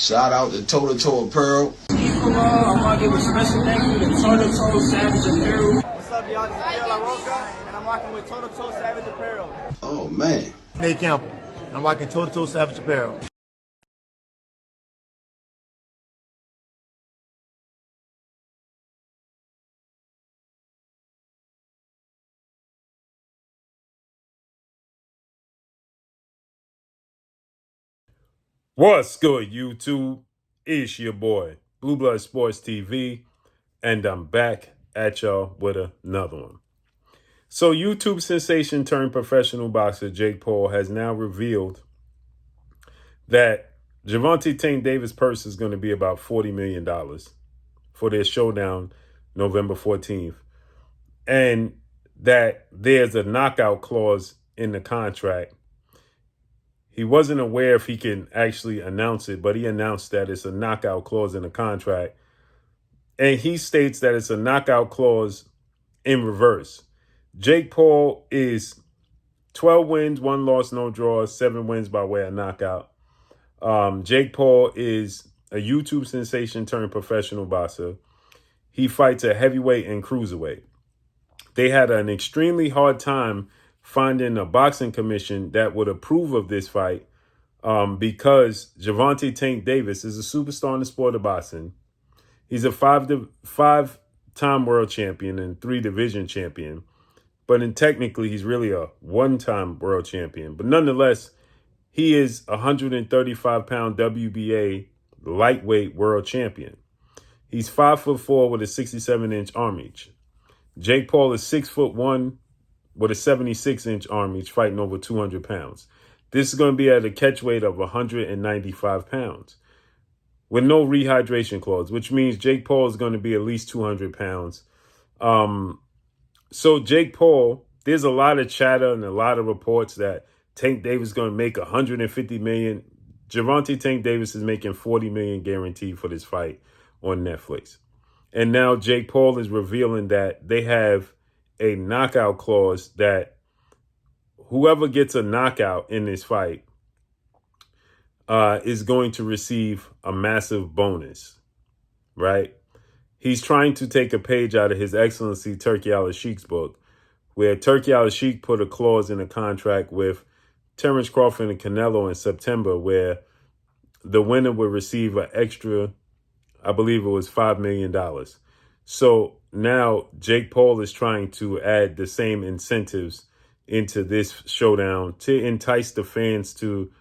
Shout out to Toe to Toe Apparel. I want to give a special thank you to Toe to Toe Savage Apparel. What's up, y'all? This is Miguel La Roca, and I'm rocking with Toe to Toe Savage Apparel. Oh, man. Nate Campbell. I'm rocking Toe to Toe Savage Apparel. What's good, YouTube? It's your boy, Blue Blood Sports TV, and I'm back at y'all with another one. So YouTube sensation turned professional boxer Jake Paul has now revealed that Gervonta Tank Davis' purse is going to be about $40 million for their showdown November 14th. And that there's a knockout clause in the contract. He wasn't aware if he can actually announce it, but he announced that it's a knockout clause in the contract. And he states that it's a knockout clause in reverse. Jake Paul is 12 wins, 1 loss, no draws, 7 wins by way of knockout. Jake Paul is a YouTube sensation turned professional boxer. He fights at heavyweight and cruiserweight. They had an extremely hard time finding a boxing commission that would approve of this fight because Gervonta Tank Davis is a superstar in the sport of boxing. He's a five-time world champion and 3 division champion. But technically, he's really a 1-time world champion. But nonetheless, he is a 135-pound WBA lightweight world champion. He's 5'4" with a 67-inch arm reach. Jake Paul is 6'1" with a 76-inch arm reach, fighting over 200 pounds. This is going to be at a catch weight of 195 pounds with no rehydration clause, which means Jake Paul is going to be at least 200 pounds. So Jake Paul, there's a lot of chatter and a lot of reports that Tank Davis is going to make $150 million. Gervonta Tank Davis is making $40 million guaranteed for this fight on Netflix. And now Jake Paul is revealing that they have a knockout clause that whoever gets a knockout in this fight is going to receive a massive bonus, right? He's trying to take a page out of His Excellency Turki Al-Sheikh's book, where Turki Al-Sheikh put a clause in a contract with Terrence Crawford and Canelo in September where the winner would receive an extra, I believe it was $5 million. So now Jake Paul is trying to add the same incentives into this showdown to entice the fans to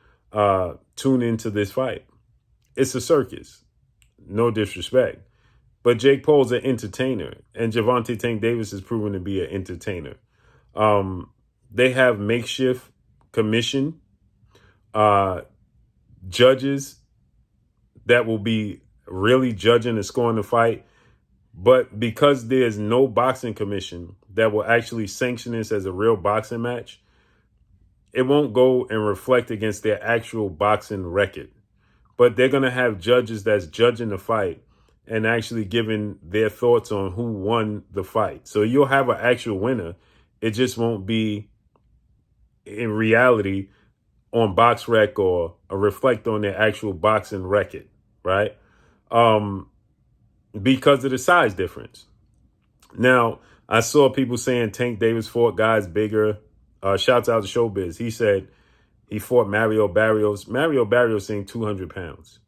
tune into this fight. It's a circus, no disrespect. But Jake Paul's an entertainer, and Gervonta Tank Davis is proven to be an entertainer. They have makeshift commission judges that will be really judging and scoring the fight. But because there's no boxing commission that will actually sanction this as a real boxing match, it won't go and reflect against their actual boxing record. But they're going to have judges that's judging the fight and actually giving their thoughts on who won the fight. So you'll have an actual winner. It just won't be in reality on BoxRec or reflect on their actual boxing record, right? Because of the size difference. Now, I saw people saying Tank Davis fought guys bigger. Shouts out to Showbiz. He said he fought Mario Barrios. Mario Barrios saying 200 pounds.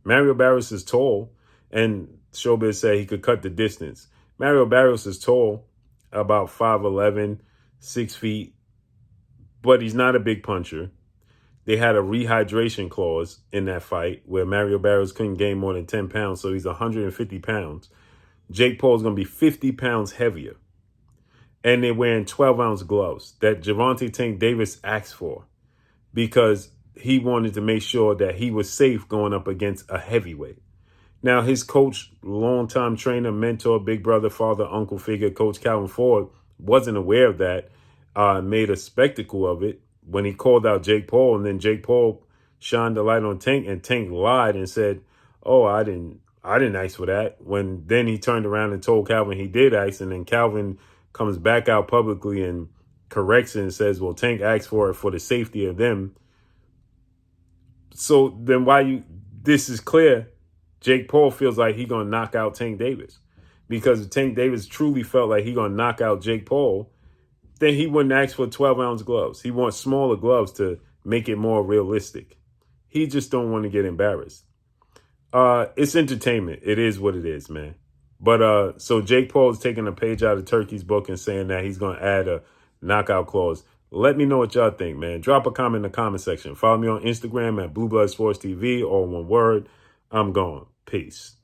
Mario Barrios is tall, and Showbiz said he could cut the distance. Mario Barrios is tall, about 5'11", 6 feet, but he's not a big puncher. They had a rehydration clause in that fight where Mario Barrios couldn't gain more than 10 pounds, so he's 150 pounds. Jake Paul is going to be 50 pounds heavier. And they're wearing 12-ounce gloves that Gervonta Tank Davis asked for because he wanted to make sure that he was safe going up against a heavyweight. Now, his coach, longtime trainer, mentor, big brother, father, uncle figure, Coach Calvin Ford, wasn't aware of that, made a spectacle of it when he called out Jake Paul, and then Jake Paul shined the light on Tank, and Tank lied and said, "Oh, I didn't ask for that." When then he turned around and told Calvin he did ask, and then Calvin comes back out publicly and corrects it and says, "Well, Tank asked for it for the safety of them." So then this is clear, Jake Paul feels like he's going to knock out Tank Davis. Because if Tank Davis truly felt like he's going to knock out Jake Paul, then he wouldn't ask for 12-ounce gloves. He wants smaller gloves to make it more realistic. He just don't want to get embarrassed. It's entertainment. It is what it is, man. But so Jake Paul is taking a page out of Turkey's book and saying that he's going to add a knockout clause. Let me know what y'all think, man. Drop a comment in the comment section. Follow me on Instagram at Blue Blood Sports TV, all one word. I'm gone. Peace.